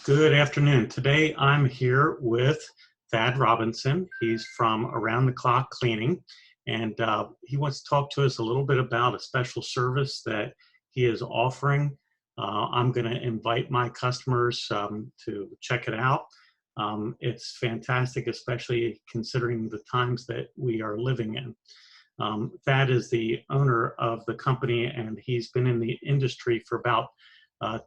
Good afternoon. Today I'm here with Thad Robinson. He's from Around the Clock Cleaning, and he wants to talk to us a little bit about a special service that he is offering. I'm going to invite my customers to check it out. It's fantastic, especially considering the times that we are living in. Thad is the owner of the company, and he's been in the industry for about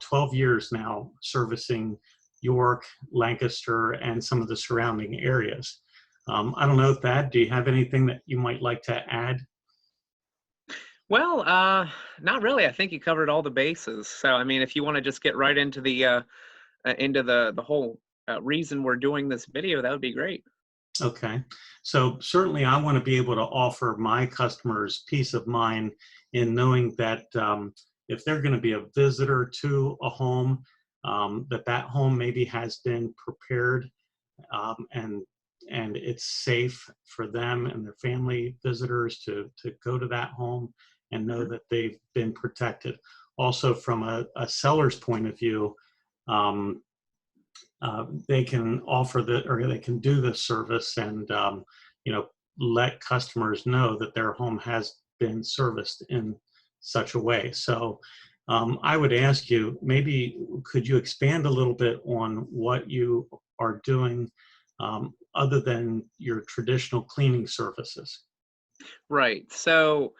12 years now, servicing York, Lancaster, and some of the surrounding areas. I don't know, Thad, do you have anything that you might like to add? Well, not really. I think you covered all the bases. So, I mean, if you want to just get right into the whole reason we're doing this video, that would be great. Okay, so certainly I want to be able to offer my customers peace of mind in knowing that if they're going to be a visitor to a home, that home maybe has been prepared um, and and it's safe for them and their family visitors to go to that home and know Mhm. that they've been protected. Also, from a seller's point of view, um, they can offer the or they can do this service and you know let customers know that their home has been serviced in such a way. So I would ask you, maybe could you expand a little bit on what you are doing other than your traditional cleaning services? Right. So,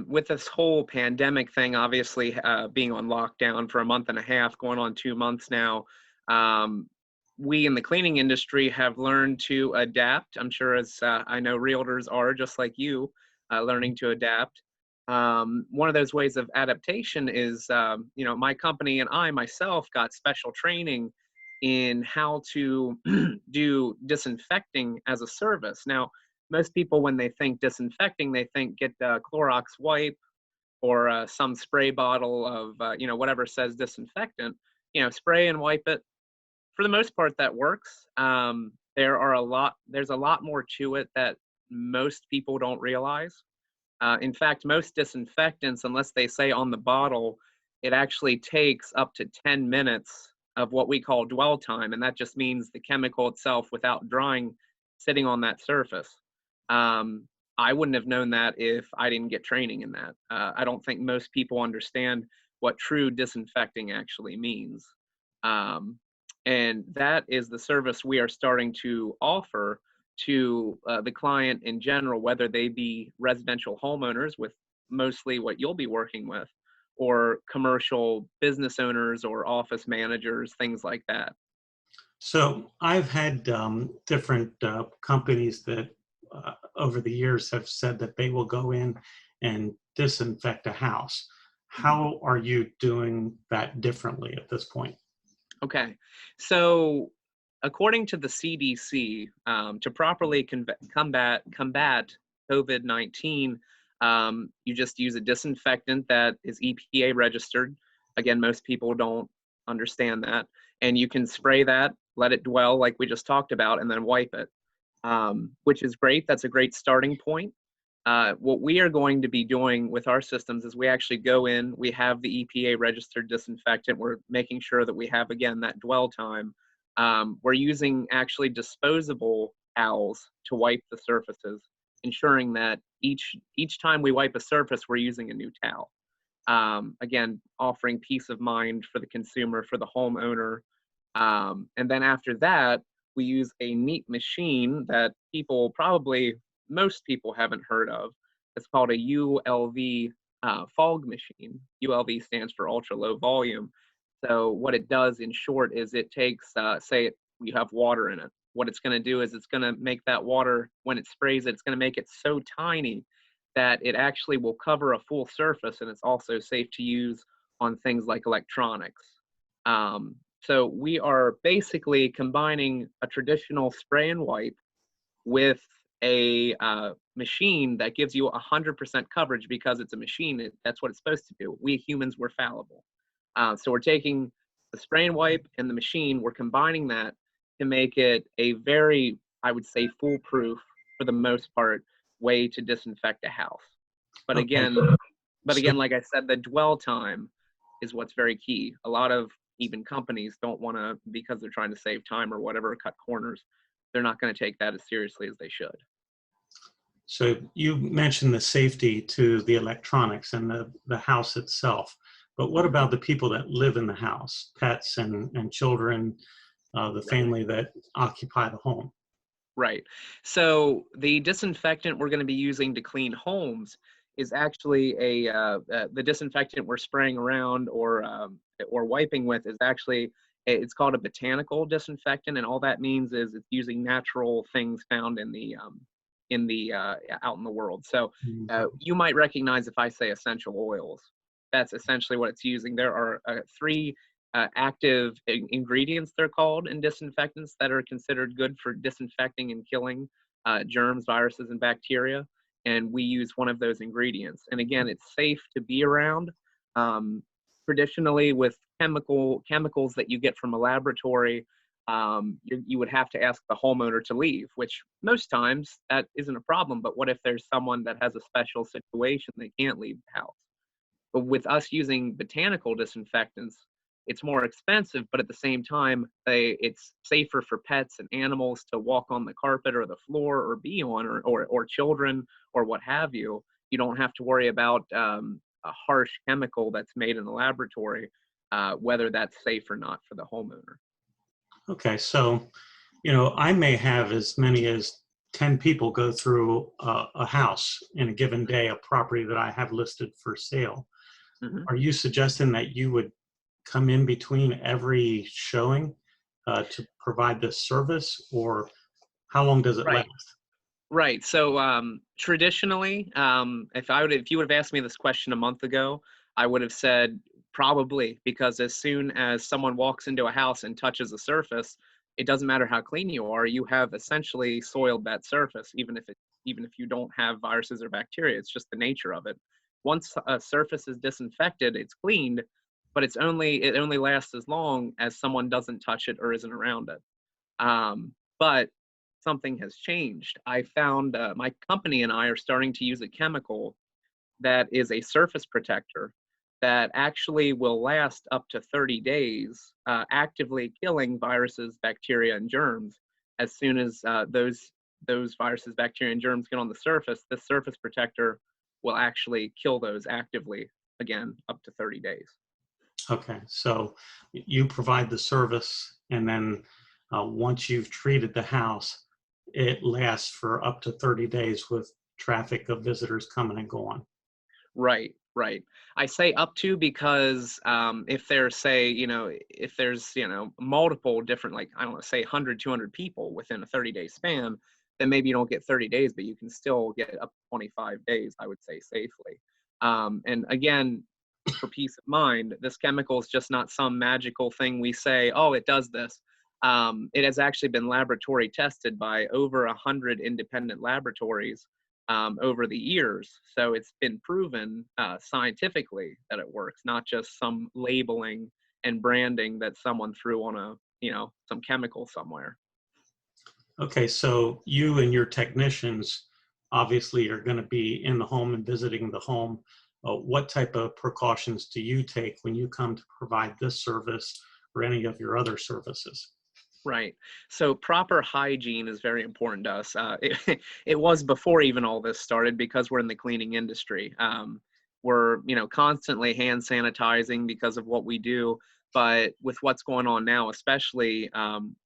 with this whole pandemic thing, obviously being on lockdown for a month and a half, going on 2 months now, um, we in the cleaning industry have learned to adapt. I'm sure, as I know realtors are just like you, learning to adapt. One of those ways of adaptation is, my company and I myself got special training in how to do disinfecting as a service. Now, most people, when they think disinfecting, they think get the Clorox wipe or some spray bottle of, whatever says disinfectant, spray and wipe it. For the most part, that works. There's a lot more to it that most people don't realize. In fact, most disinfectants, unless they say on the bottle, it actually takes up to 10 minutes of what we call dwell time. And that just means the chemical itself without drying sitting on that surface. Um, I wouldn't have known that if I didn't get training in that. I don't think most people understand what true disinfecting actually means. Um, and that is the service we are starting to offer to the client in general, whether they be residential homeowners with mostly what you'll be working with, or commercial business owners or office managers, things like that. So I've had different companies that over the years have said that they will go in and disinfect a house. Mhm. How are you doing that differently at this point? Okay, so according to the CDC, to properly combat COVID-19, you just use a disinfectant that is EPA registered. Again, most people don't understand that, and you can spray that, let it dwell like we just talked about, and then wipe it, which is great. That's a great starting point. What we are going to be doing with our systems is we actually go in, we have the EPA registered disinfectant. We're making sure that we have, again, that dwell time. We're using actually disposable towels to wipe the surfaces, ensuring that each time we wipe a surface, we're using a new towel. Again, offering peace of mind for the consumer, for the homeowner. And then after that, we use a neat machine that most people haven't heard of. It's called a ULV fog machine. ULV stands for ultra low volume. So what it does in short is it takes, you have water in it. What it's going to do is it's going to make that water, when it sprays it, it's going to make it so tiny that it actually will cover a full surface, and it's also safe to use on things like electronics. So we are basically combining a traditional spray and wipe with a machine that gives you 100% coverage because it's a machine. That's what it's supposed to do. We humans were fallible. So we're taking the spray and wipe and the machine, we're combining that to make it a very, I would say, foolproof, for the most part, way to disinfect a house. But Okay, again, so like I said, the dwell time is what's very key. A lot of even companies don't want to, because they're trying to save time or whatever, cut corners. They're not going to take that as seriously as they should. So you mentioned the safety to the electronics and the house itself, but what Mhm. about the people that live in the house, pets and children, the family that occupy the home? Right. So the disinfectant we're going to be using to clean homes is actually the disinfectant we're spraying around or wiping with is actually it's called a botanical disinfectant, and all that means is it's using natural things found in the out in the world. So Mhm. you might recognize if I say essential oils. That's essentially what it's using. There are three active ingredients, they're called, in disinfectants that are considered good for disinfecting and killing germs, viruses, and bacteria. And we use one of those ingredients. And again, it's safe to be around. Um, Traditionally, with chemicals that you get from a laboratory, you would have to ask the homeowner to leave, which most times that isn't a problem. But what if there's someone that has a special situation they can't leave the house? But with us using botanical disinfectants, it's more expensive, but at the same time, it's safer for pets and animals to walk on the carpet or the floor or be on, or children or what have you. You don't have to worry about a harsh chemical that's made in a laboratory, whether that's safe or not for the homeowner. Okay, so I may have as many as 10 people go through a house in a given day, a property that I have listed for sale. Mhm. Are you suggesting that you would come in between every showing to provide this service, or how long does it Right. last? Right. So traditionally, if you would have asked me this question a month ago, I would have said probably, because as soon as someone walks into a house and touches a surface, it doesn't matter how clean you are, you have essentially soiled that surface, even if you don't have viruses or bacteria. It's just the nature of it. Once a surface is disinfected, it's cleaned, but it only lasts as long as someone doesn't touch it or isn't around it. But something has changed. I found my company and I are starting to use a chemical that is a surface protector that actually will last up to 30 days, actively killing viruses, bacteria, and germs. As soon as those viruses, bacteria, and germs get on the surface, this surface protector will actually kill those actively again up to 30 days. Okay, so you provide the service, and then once you've treated the house, it lasts for up to 30 days with traffic of visitors coming and going. Right, right. I say up to because if there's, say, if there's, multiple different, like, I don't know, say 100, 200 people within a 30-day span, then maybe you don't get 30 days, but you can still get up to 25 days, I would say, safely. And again, for peace of mind, this chemical is just not some magical thing we say, oh, it does this. It has actually been laboratory tested by over 100 independent laboratories over the years. So it's been proven scientifically that it works, not just some labeling and branding that someone threw on some chemical somewhere. Okay, so you and your technicians obviously are going to be in the home and visiting the home. What type of precautions do you take when you come to provide this service or any of your other services? Right. So proper hygiene is very important to us. It was before even all this started because we're in the cleaning industry. We're constantly hand sanitizing because of what we do. But with what's going on now, especially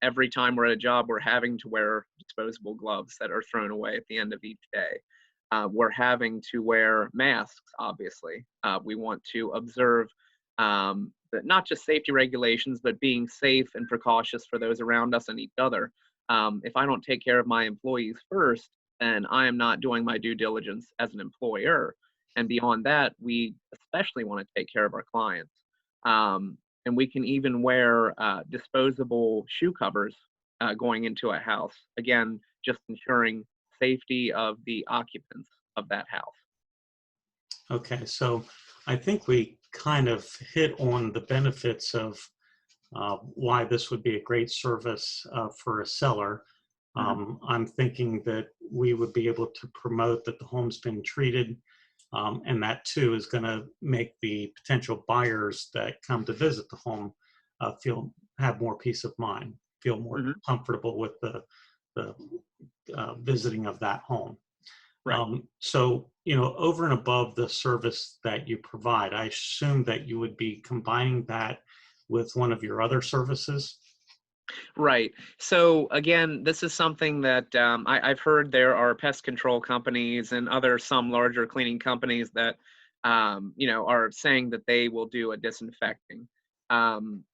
every time we're at a job, we're having to wear disposable gloves that are thrown away at the end of each day. We're having to wear masks, obviously. We want to observe but not just safety regulations, but being safe and precautious for those around us and each other. If I don't take care of my employees first, then I am not doing my due diligence as an employer. And beyond that, we especially want to take care of our clients. And we can even wear disposable shoe covers going into a house. Again, just ensuring safety of the occupants of that house. Okay, so I think we kind of hit on the benefits of why this would be a great service for a seller. Mhm. I'm thinking that we would be able to promote that the home's been treated, and that too is going to make the potential buyers that come to visit the home have more peace of mind, feel more Hmm. comfortable with the visiting of that home. Right. So, over and above the service that you provide, I assume that you would be combining that with one of your other services. Right. So again, this is something that I've heard there are pest control companies and other some larger cleaning companies that are saying that they will do a disinfecting. Um,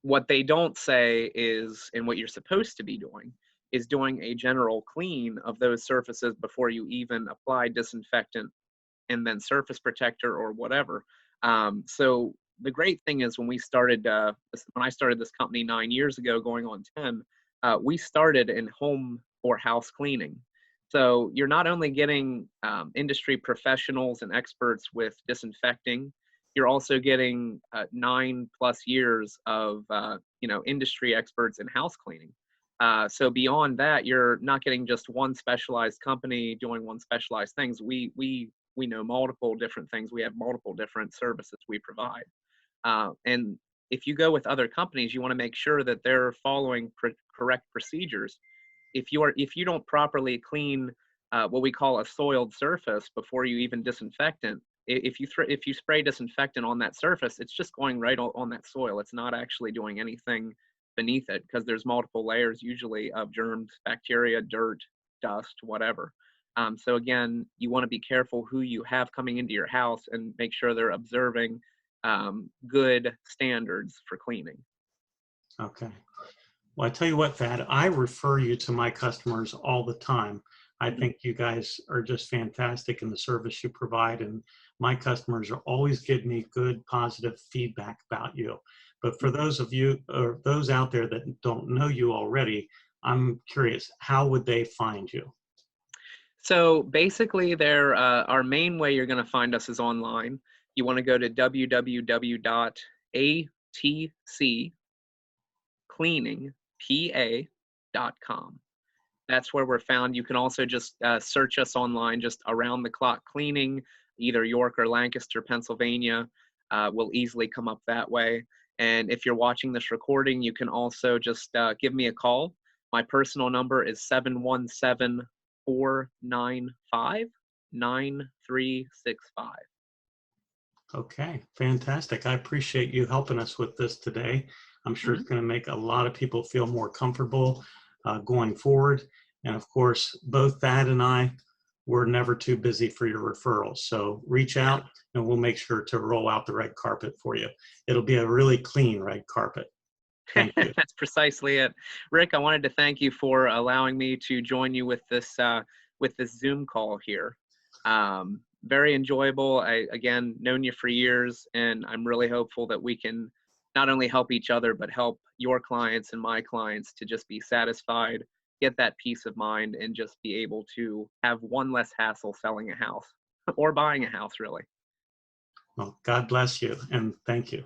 what they don't say is, and what you're supposed to be doing, is doing a general clean of those surfaces before you even apply disinfectant and then surface protector or whatever. So the great thing is when I started this company 9 years ago, going on 10, we started in home or house cleaning. So you're not only getting industry professionals and experts with disinfecting, you're also getting 9+ years of industry experts in house cleaning. So beyond that, you're not getting just one specialized company doing one specialized things. We know multiple different things. We have multiple different services we provide. And if you go with other companies, you want to make sure that they're following correct procedures. If you don't properly clean what we call a soiled surface before you even disinfectant, if you spray disinfectant on that surface, it's just going right on that soil. It's not actually doing anything beneath it because there's multiple layers usually of germs, bacteria, dirt, dust, whatever. So again, you want to be careful who you have coming into your house and make sure they're observing good standards for cleaning. Okay. Well, I tell you what, Thad, I refer you to my customers all the time. I Mhm. think you guys are just fantastic in the service you provide, and my customers are always giving me good, positive feedback about you. But for those of you or those out there that don't know you already, I'm curious, how would they find you? So basically, our main way you're going to find us is online. You want to go to www.atccleaningpa.com. That's where we're found. You can also just search us online, just around the clock cleaning, either York or Lancaster, Pennsylvania. Will easily come up that way. And if you're watching this recording, you can also just give me a call. My personal number is 717-495-9365. Okay, fantastic. I appreciate you helping us with this today. I'm sure it's going to make a lot of people feel more comfortable going forward. And of course, both Thad and I, we're never too busy for your referrals. So reach Yeah. out and we'll make sure to roll out the red carpet for you. It'll be a really clean red carpet. Thank you. That's precisely it. Rick, I wanted to thank you for allowing me to join you with this Zoom call here. Very enjoyable. I again known you for years, and I'm really hopeful that we can not only help each other but help your clients and my clients to just be satisfied, get that peace of mind, and just be able to have one less hassle selling a house or buying a house, really. Well, God bless you and thank you.